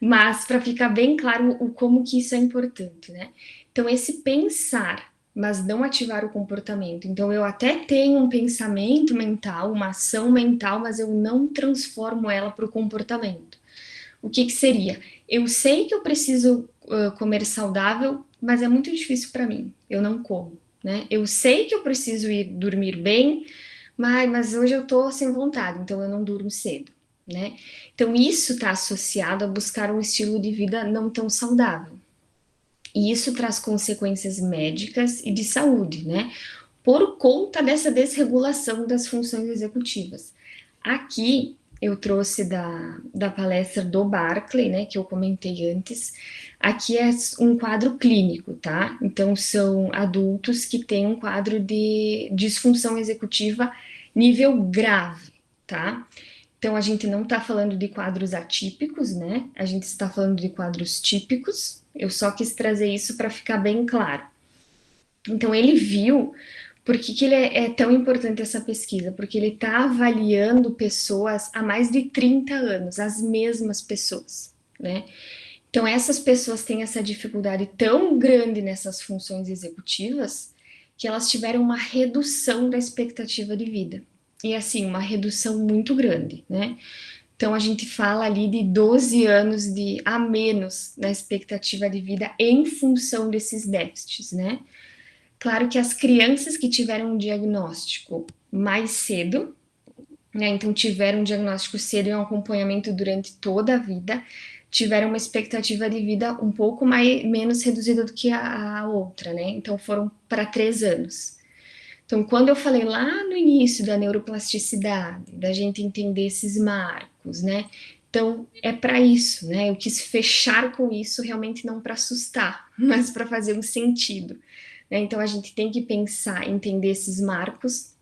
Mas para ficar bem claro o como que isso é importante, né? Então, esse pensar, mas não ativar o comportamento. Então, eu até tenho um pensamento mental, uma ação mental, mas eu não transformo ela para o comportamento. O que que seria? Eu sei que eu preciso comer saudável, mas é muito difícil para mim. Eu não como, né? Eu sei que eu preciso ir dormir bem, mas hoje eu tô sem vontade, então eu não durmo cedo, né? Então isso está associado a buscar um estilo de vida não tão saudável. E isso traz consequências médicas e de saúde, né? Por conta dessa desregulação das funções executivas. Aqui eu trouxe da palestra do Barclay, né, que eu comentei antes. Aqui é um quadro clínico, tá? Então são adultos que têm um quadro de disfunção executiva nível grave, tá? Então a gente não está falando de quadros atípicos, né? A gente está falando de quadros típicos. Eu só quis trazer isso para ficar bem claro. Então ele viu por que ele é tão importante essa pesquisa, porque ele está avaliando pessoas há mais de 30 anos, as mesmas pessoas, né? Então essas pessoas têm essa dificuldade tão grande nessas funções executivas que elas tiveram uma redução da expectativa de vida. E assim, uma redução muito grande, né? Então a gente fala ali de 12 anos a menos na expectativa de vida em função desses déficits, né? Claro que as crianças que tiveram um diagnóstico mais cedo, né, então tiveram um diagnóstico cedo e um acompanhamento durante toda a vida, tiveram uma expectativa de vida um pouco menos reduzida do que a outra, né? Então foram para 3 anos. Então, quando eu falei lá no início da neuroplasticidade, da gente entender esses marcos, né? Então, é para isso, né? Eu quis fechar com isso, realmente não para assustar, mas para fazer um sentido. Né? Então, a gente tem que pensar, entender esses marcos.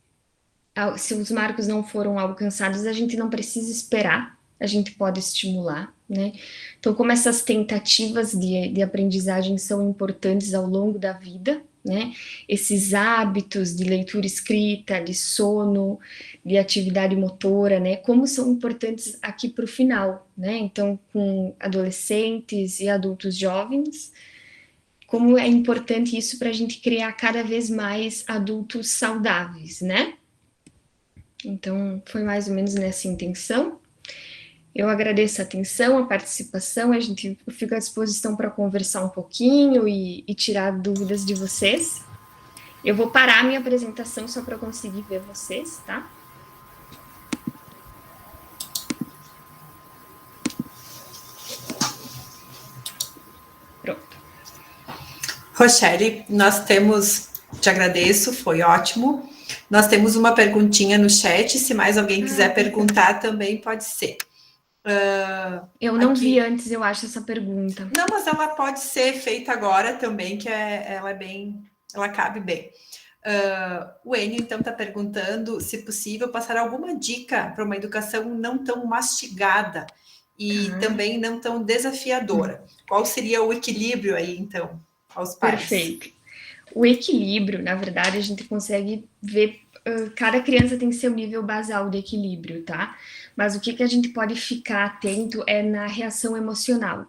Se os marcos não foram alcançados, a gente não precisa esperar, a gente pode estimular, né? Então, como essas tentativas de aprendizagem são importantes ao longo da vida, né? Esses hábitos de leitura escrita, de sono, de atividade motora, né? Como são importantes aqui para o final, né? Então, com adolescentes e adultos jovens, como é importante isso para a gente criar cada vez mais adultos saudáveis, né? Então, foi mais ou menos nessa intenção. Eu agradeço a atenção, a participação, eu fico à disposição para conversar um pouquinho e tirar dúvidas de vocês. Eu vou parar a minha apresentação só para eu conseguir ver vocês, tá? Pronto. Rochelle, te agradeço, foi ótimo. Nós temos uma perguntinha no chat, se mais alguém quiser perguntar também pode ser. Eu não vi antes, eu acho, essa pergunta. Não, mas ela pode ser feita agora também, que ela cabe bem. O Enio, então, está perguntando se possível passar alguma dica para uma educação não tão mastigada e também não tão desafiadora. Qual seria o equilíbrio aí, então, aos pais? Perfeito. O equilíbrio, na verdade, a gente consegue ver, cada criança tem seu nível basal de equilíbrio, tá? Mas o que a gente pode ficar atento é na reação emocional.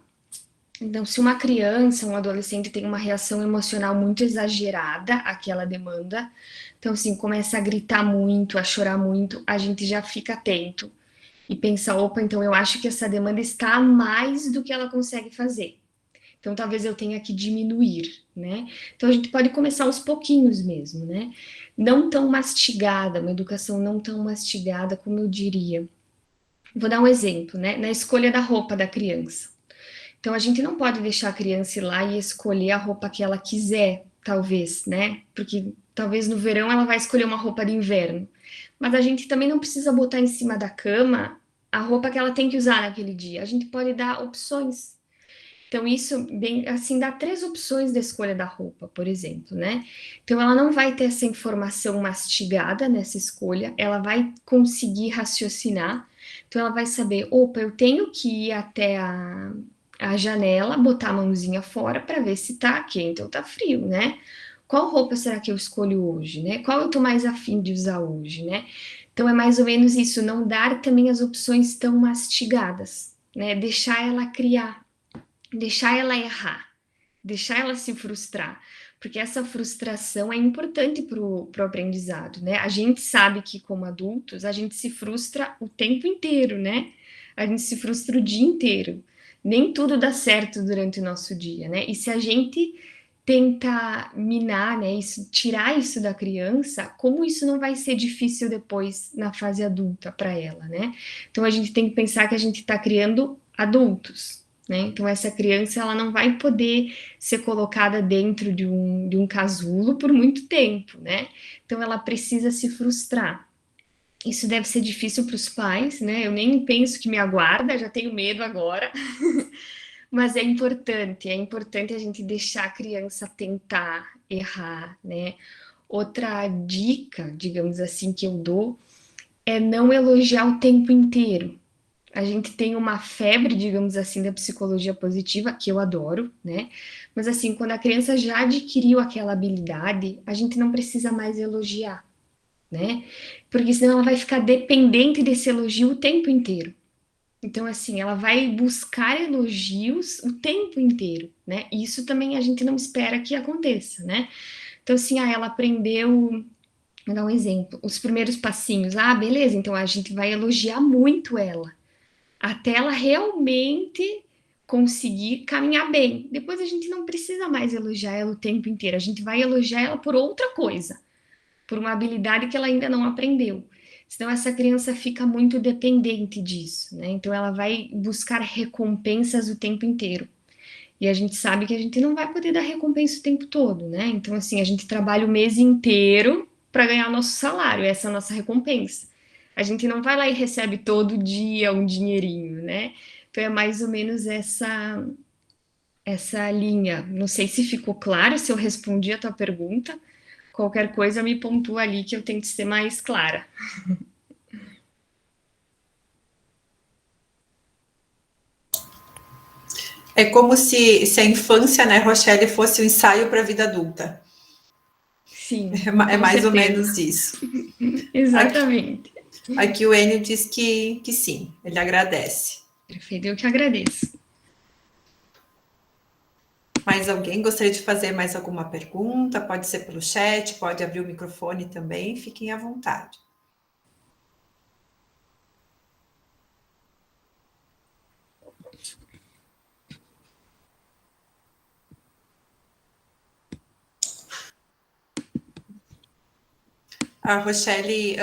Então, se uma criança, um adolescente tem uma reação emocional muito exagerada àquela demanda, então, assim, começa a gritar muito, a chorar muito, a gente já fica atento e pensa, opa, então eu acho que essa demanda está a mais do que ela consegue fazer. Então, talvez eu tenha que diminuir, né? Então, a gente pode começar aos pouquinhos mesmo, né? Não tão mastigada, uma educação não tão mastigada como eu diria. Vou dar um exemplo, né? Na escolha da roupa da criança. Então, a gente não pode deixar a criança ir lá e escolher a roupa que ela quiser, talvez, né? Porque talvez no verão ela vai escolher uma roupa de inverno. Mas a gente também não precisa botar em cima da cama a roupa que ela tem que usar naquele dia. A gente pode dar opções. Então, isso, bem, assim, dá 3 opções da escolha da roupa, por exemplo, né? Então, ela não vai ter essa informação mastigada nessa escolha, ela vai conseguir raciocinar. Então, ela vai saber, opa, eu tenho que ir até a janela, botar a mãozinha fora para ver se tá quente ou tá frio, né? Qual roupa será que eu escolho hoje, né? Qual eu tô mais afim de usar hoje, né? Então, é mais ou menos isso, não dar também as opções tão mastigadas, né? Deixar ela criar. Deixar ela errar, deixar ela se frustrar, porque essa frustração é importante para o aprendizado, né? A gente sabe que, como adultos, a gente se frustra o tempo inteiro, né? A gente se frustra o dia inteiro. Nem tudo dá certo durante o nosso dia, né? E se a gente tenta minar, né, isso, tirar isso da criança, como isso não vai ser difícil depois na fase adulta para ela, né? Então a gente tem que pensar que a gente está criando adultos, né? Então essa criança ela não vai poder ser colocada dentro de um casulo por muito tempo, né? Então ela precisa se frustrar. Isso deve ser difícil para os pais, né? Eu nem penso que me aguarda, já tenho medo agora. Mas é importante a gente deixar a criança tentar errar, né? Outra dica, digamos assim, que eu dou é não elogiar o tempo inteiro. A gente tem uma febre, digamos assim, da psicologia positiva, que eu adoro, né? Mas assim, quando a criança já adquiriu aquela habilidade, a gente não precisa mais elogiar, né? Porque senão ela vai ficar dependente desse elogio o tempo inteiro. Então, assim, ela vai buscar elogios o tempo inteiro, né? E isso também a gente não espera que aconteça, né? Então, assim, ela aprendeu, vou dar um exemplo, os primeiros passinhos. Ah, beleza, então a gente vai elogiar muito ela, até ela realmente conseguir caminhar bem. Depois a gente não precisa mais elogiar ela o tempo inteiro, a gente vai elogiar ela por outra coisa, por uma habilidade que ela ainda não aprendeu. Senão essa criança fica muito dependente disso, né? Então ela vai buscar recompensas o tempo inteiro. E a gente sabe que a gente não vai poder dar recompensa o tempo todo, né? Então, assim, a gente trabalha o mês inteiro para ganhar o nosso salário, essa é a nossa recompensa. A gente não vai lá e recebe todo dia um dinheirinho, né? Então é mais ou menos essa linha. Não sei se ficou claro, se eu respondi a tua pergunta. Qualquer coisa me pontua ali que eu tento ser mais clara. É como se a infância, né, Rochelle, fosse um ensaio para a vida adulta. Sim, É com mais ou certeza. menos isso. Exatamente. Aqui o Enio diz que sim, ele agradece. Perfeito, eu que agradeço. Mais alguém gostaria de fazer mais alguma pergunta? Pode ser pelo chat, pode abrir o microfone também, fiquem à vontade. A Rochelle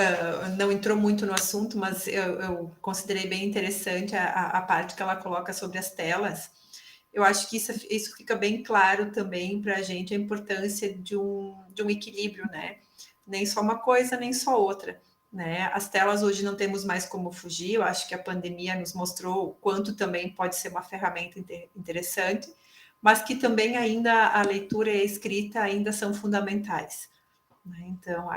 não entrou muito no assunto, mas eu considerei bem interessante a parte que ela coloca sobre as telas. Eu acho que isso fica bem claro também para a gente, a importância de um equilíbrio, né? Nem só uma coisa, nem só outra. Né? As telas hoje não temos mais como fugir, eu acho que a pandemia nos mostrou o quanto também pode ser uma ferramenta interessante, mas que também ainda a leitura e a escrita ainda são fundamentais. Né? Então,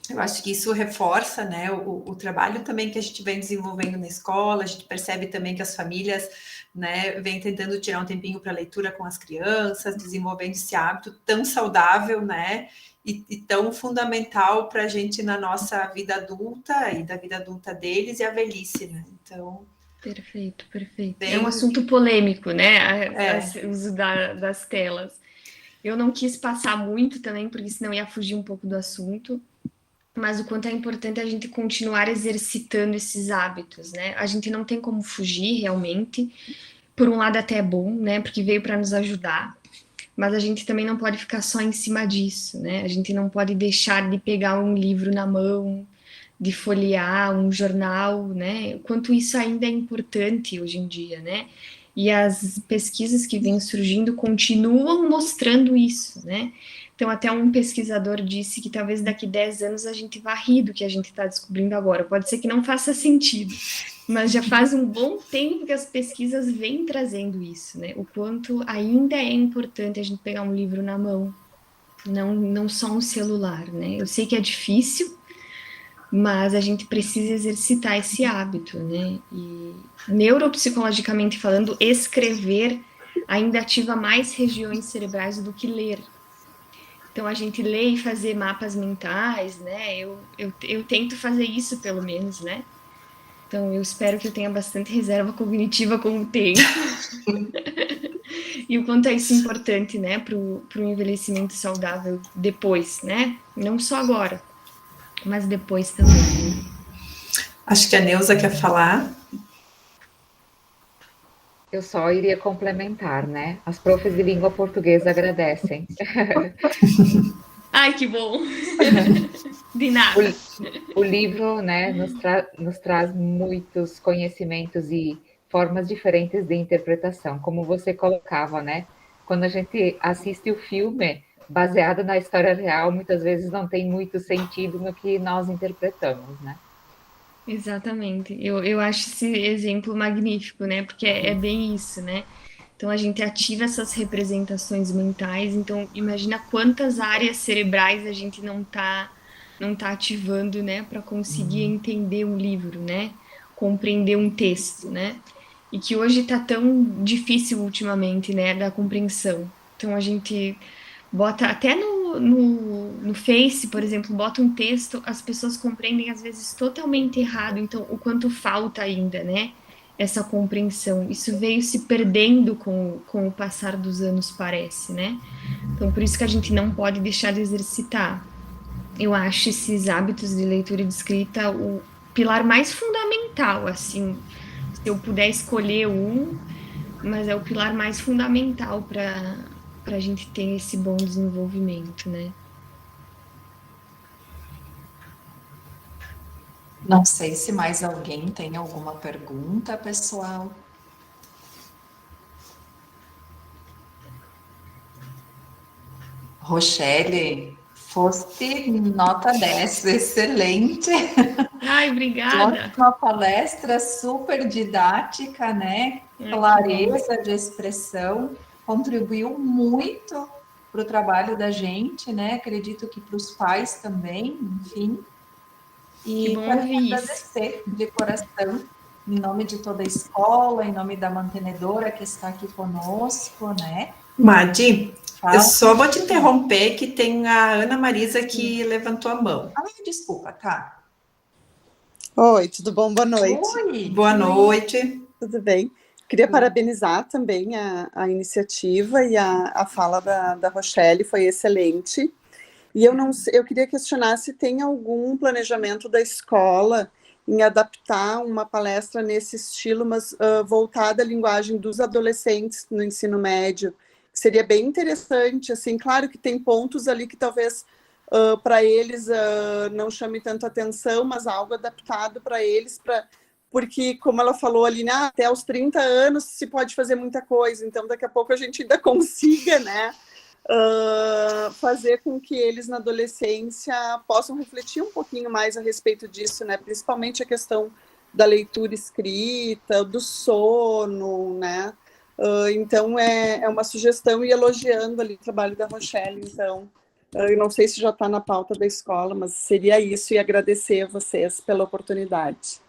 eu acho que isso reforça, né, o trabalho também que a gente vem desenvolvendo na escola, a gente percebe também que as famílias né, vem tentando tirar um tempinho para leitura com as crianças, desenvolvendo esse hábito tão saudável, né, e tão fundamental para a gente na nossa vida adulta e da vida adulta deles e a velhice, né? Então, Perfeito, perfeito. bem... É um assunto polêmico, né? É. O uso das telas. Eu não quis passar muito também, porque senão ia fugir um pouco do assunto, mas o quanto é importante a gente continuar exercitando esses hábitos, né? A gente não tem como fugir realmente. Por um lado até é bom, né? Porque veio para nos ajudar, mas a gente também não pode ficar só em cima disso, né? A gente não pode deixar de pegar um livro na mão, de folhear um jornal, né? O quanto isso ainda é importante hoje em dia, né? E as pesquisas que vêm surgindo continuam mostrando isso, né? Então, até um pesquisador disse que talvez daqui 10 anos a gente vá rir do que a gente está descobrindo agora. Pode ser que não faça sentido, mas já faz um bom tempo que as pesquisas vêm trazendo isso, né? O quanto ainda é importante a gente pegar um livro na mão, não só um celular, né? Eu sei que é difícil, mas a gente precisa exercitar esse hábito, né? E neuropsicologicamente falando, escrever ainda ativa mais regiões cerebrais do que ler. Então, a gente lê e fazer mapas mentais, né? Eu tento fazer isso, pelo menos, né? Então, eu espero que eu tenha bastante reserva cognitiva com o tempo. E o quanto é isso importante, né? Para o envelhecimento saudável depois, né? Não só agora, mas depois também. Acho que a Neuza quer falar. Eu só iria complementar, né? As profs de língua portuguesa agradecem. Ai, que bom! De nada. O livro, né, nos traz muitos conhecimentos e formas diferentes de interpretação, como você colocava, né? Quando a gente assiste o filme baseado na história real, muitas vezes não tem muito sentido no que nós interpretamos, né? Exatamente. Eu acho esse exemplo magnífico, né? Porque é bem isso, né? Então a gente ativa essas representações mentais, então imagina quantas áreas cerebrais a gente não tá ativando, né, para conseguir entender um livro, né? Compreender um texto, né? E que hoje está tão difícil ultimamente, né, da compreensão. Então a gente bota até no Face, por exemplo, bota um texto, as pessoas compreendem às vezes totalmente errado, então o quanto falta ainda, né? Essa compreensão. Isso veio se perdendo com o passar dos anos, parece, né? Então, por isso que a gente não pode deixar de exercitar. Eu acho esses hábitos de leitura e de escrita o pilar mais fundamental, assim, se eu puder escolher um, mas é o pilar mais fundamental para a gente ter esse bom desenvolvimento, né? Não sei se mais alguém tem alguma pergunta, pessoal. Rochelle, foste nota 10, excelente. Ai, obrigada. Uma palestra super didática, né? Clareza de expressão, contribuiu muito para o trabalho da gente, né? Acredito que para os pais também, enfim. E quero agradecer de coração, em nome de toda a escola, em nome da mantenedora que está aqui conosco, né? Madi, eu só vou te interromper que tem a Ana Marisa que levantou a mão. Ah, desculpa, tá. Oi, tudo bom? Boa noite. Oi. Boa noite. Tudo bem? Queria parabenizar também a iniciativa e a fala da Rochelle, foi excelente. E eu queria questionar se tem algum planejamento da escola em adaptar uma palestra nesse estilo, mas voltada à linguagem dos adolescentes no ensino médio. Seria bem interessante, assim, claro que tem pontos ali que talvez para eles não chame tanto atenção, mas algo adaptado para eles, porque, como ela falou ali, né, até os 30 anos se pode fazer muita coisa, então daqui a pouco a gente ainda consiga, né, fazer com que eles na adolescência possam refletir um pouquinho mais a respeito disso, né, principalmente a questão da leitura escrita, do sono, né, então é uma sugestão e elogiando ali o trabalho da Rochelle, então eu não sei se já está na pauta da escola, mas seria isso, e agradecer a vocês pela oportunidade.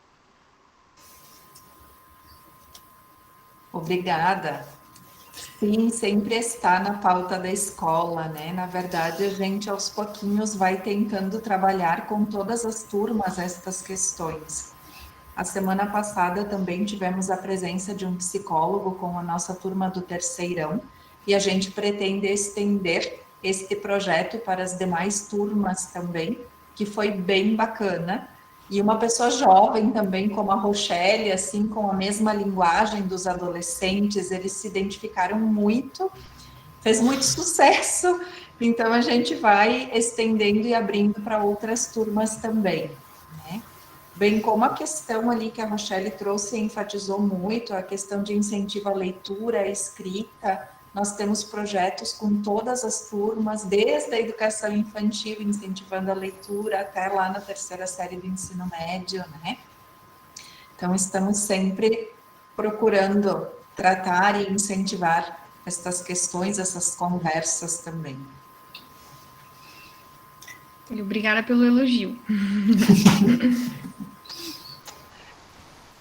Obrigada. Sim, sempre está na pauta da escola, né? Na verdade, a gente aos pouquinhos vai tentando trabalhar com todas as turmas estas questões. A semana passada também tivemos a presença de um psicólogo com a nossa turma do terceirão, e a gente pretende estender este projeto para as demais turmas também, que foi bem bacana. E uma pessoa jovem também, como a Rochelle, assim, com a mesma linguagem dos adolescentes, eles se identificaram muito, fez muito sucesso, então a gente vai estendendo e abrindo para outras turmas também, né? Bem como a questão ali que a Rochelle trouxe e enfatizou muito, a questão de incentivo à leitura, à escrita. Nós temos projetos com todas as turmas, desde a educação infantil, incentivando a leitura, até lá na terceira série do ensino médio, né? Então, estamos sempre procurando tratar e incentivar estas questões, essas conversas também. Obrigada pelo elogio.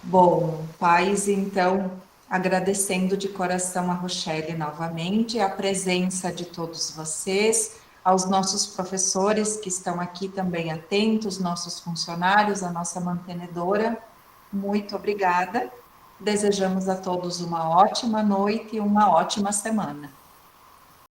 Bom, pais, então, agradecendo de coração a Rochelle novamente, a presença de todos vocês, aos nossos professores que estão aqui também atentos, nossos funcionários, a nossa mantenedora, muito obrigada. Desejamos a todos uma ótima noite e uma ótima semana.